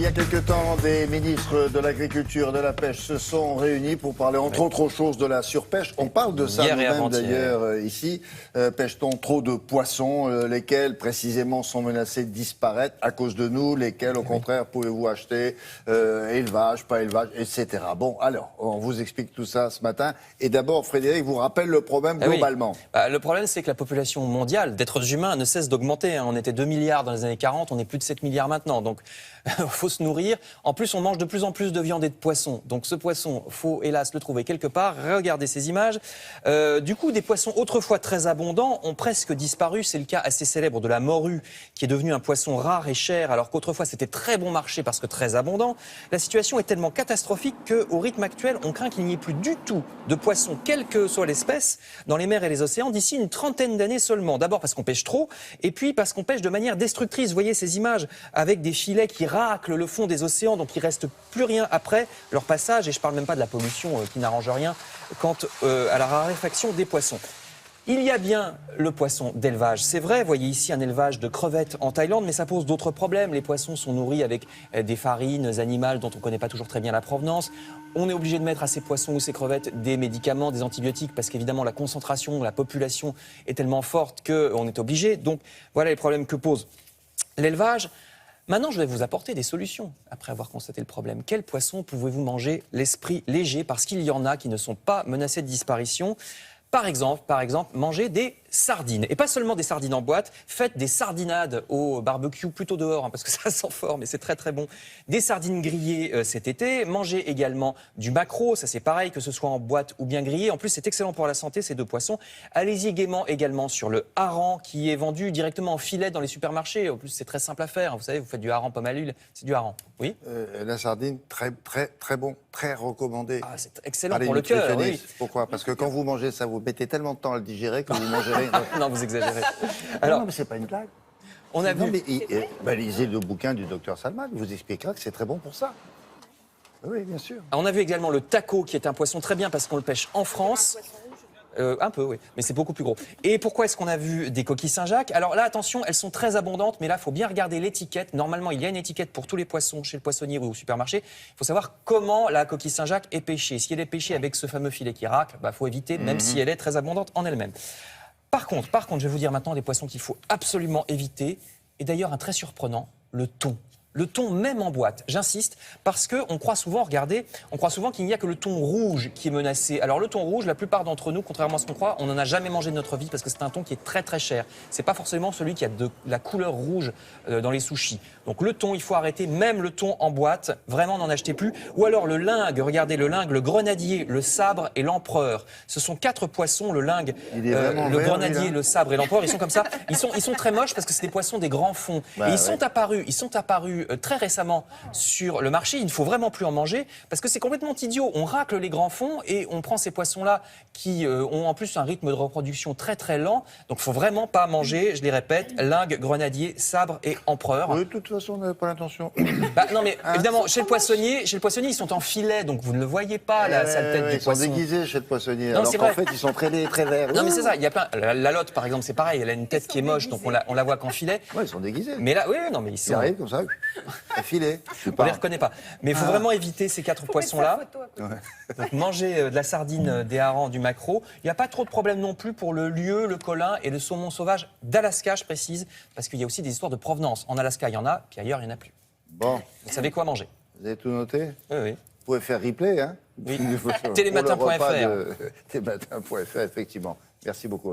Il y a quelque temps, des ministres de l'Agriculture et de la Pêche se sont réunis pour parler, entre autres choses, de la surpêche. On parle de ça nous-mêmes d'ailleurs ici. Pêche-t-on trop de poissons, lesquels précisément sont menacés de disparaître à cause de nous, lesquels au contraire pouvez-vous acheter, élevage, pas élevage, etc. Bon, alors, on vous explique tout ça ce matin. Et d'abord, Frédéric vous rappelle le problème globalement. Le problème, c'est que la population mondiale d'êtres humains ne cesse d'augmenter. On était 2 milliards dans les années 40, on est plus de 7 milliards maintenant. Donc, il faut se nourrir. En plus, on mange de plus en plus de viande et de poissons. Donc, ce poisson, faut hélas le trouver quelque part. Regardez ces images. Du coup, des poissons autrefois très abondants ont presque disparu. C'est le cas assez célèbre de la morue, qui est devenue un poisson rare et cher, alors qu'autrefois, c'était très bon marché parce que très abondant. La situation est tellement catastrophique qu'au rythme actuel, on craint qu'il n'y ait plus du tout de poissons, quelle que soit l'espèce, dans les mers et les océans d'ici une trentaine d'années seulement. D'abord parce qu'on pêche trop, et puis parce qu'on pêche de manière destructrice. Vous voyez ces images avec des filets qui raclent le fond des océans, donc il ne reste plus rien après leur passage, et je ne parle même pas de la pollution qui n'arrange rien quant à la raréfaction des poissons. Il y a bien le poisson d'élevage, c'est vrai, vous voyez ici un élevage de crevettes en Thaïlande, mais ça pose d'autres problèmes. Les poissons sont nourris avec des farines animales dont on ne connaît pas toujours très bien la provenance. On est obligé de mettre à ces poissons ou ces crevettes des médicaments, des antibiotiques, parce qu'évidemment la concentration, la population est tellement forte qu'on est obligé. Donc voilà les problèmes que pose l'élevage. Maintenant, je vais vous apporter des solutions, après avoir constaté le problème. Quels poissons pouvez-vous manger l'esprit léger, parce qu'il y en a qui ne sont pas menacés de disparition? Par exemple, manger des sardines. Et pas seulement des sardines en boîte, faites des sardinades au barbecue, plutôt dehors, parce que ça sent fort, mais c'est très très bon. Des sardines grillées cet été. Mangez également du maquereau, ça c'est pareil, que ce soit en boîte ou bien grillé. En plus, c'est excellent pour la santé, ces deux poissons. Allez-y également sur le hareng, qui est vendu directement en filet dans les supermarchés. En plus, c'est très simple à faire. Vous savez, vous faites du hareng pomme à l'huile, c'est du hareng. Oui. La sardine, très bon, très recommandé. Ah, c'est excellent pour le cœur. Oui. Pourquoi? Parce que quand vous mangez ça, vous mettez tellement de temps à le digérer que vous mangez rien. Non, vous exagérez. Alors, non, mais c'est pas une blague. On a vu. Lisez le bouquin du docteur Salman, il vous expliquera que c'est très bon pour ça. Oui, bien sûr. On a vu également le taco, qui est un poisson très bien parce qu'on le pêche en France. Un peu, oui, mais c'est beaucoup plus gros. Et pourquoi est-ce qu'on a vu des coquilles Saint-Jacques? Alors là, attention, elles sont très abondantes, mais là, il faut bien regarder l'étiquette. Normalement, il y a une étiquette pour tous les poissons chez le poissonnier ou au supermarché. Il faut savoir comment la coquille Saint-Jacques est pêchée. Si elle est pêchée avec ce fameux filet qui racle, faut éviter, même si elle est très abondante en elle-même. Par contre, je vais vous dire maintenant des poissons qu'il faut absolument éviter. Et d'ailleurs, un très surprenant, le thon. Le thon, même en boîte, j'insiste, parce qu'on croit souvent, regardez, qu'il n'y a que le thon rouge qui est menacé. Alors le thon rouge, la plupart d'entre nous, contrairement à ce qu'on croit, on n'en a jamais mangé de notre vie parce que c'est un thon qui est très très cher. C'est pas forcément celui qui a de la couleur rouge dans les sushis. Donc le thon, il faut arrêter, même le thon en boîte, vraiment n'en achetez plus. Ou alors le lingue, regardez le lingue, le grenadier, le sabre et l'empereur. Ce sont 4 poissons, le lingue, le grenadier, le sabre et l'empereur, ils sont comme ça. Ils sont très moches parce que c'est des poissons des grands fonds. Et ils sont apparus très récemment sur le marché. Il ne faut vraiment plus en manger parce que c'est complètement idiot. On racle les grands fonds et on prend ces poissons-là qui ont en plus un rythme de reproduction très très lent. Donc il ne faut vraiment pas manger, je les répète, lingue, grenadier, sabre et empereur. Oui, de toute façon, on n'avait pas l'intention. Non mais évidemment, chez le poissonnier, ils sont en filet, donc vous ne le voyez pas, la sale tête du poisson. Ils sont déguisés chez le poissonnier, non, alors qu'en fait, ils sont très laids, très verts. Non mais c'est ça, il y a plein. La lotte, par exemple, c'est pareil, elle a une tête qui est moche, donc on la voit qu'en filet. Oui, ils sont déguisés. Mais là, oui, non mais ils arrivent comme ça. Affilé. On les reconnaît pas. Mais il faut vraiment éviter ces 4 poissons-là. Donc manger de la sardine, des harengs, du maquereau. Il n'y a pas trop de problème non plus pour le lieu, le colin et le saumon sauvage d'Alaska, je précise, parce qu'il y a aussi des histoires de provenance. En Alaska, il y en a, puis ailleurs, il n'y en a plus. Bon. Vous savez quoi manger? Vous avez tout noté? Oui. Vous pouvez faire replay, hein? Oui. Télématin.fr. Télématin.fr, effectivement. Merci beaucoup.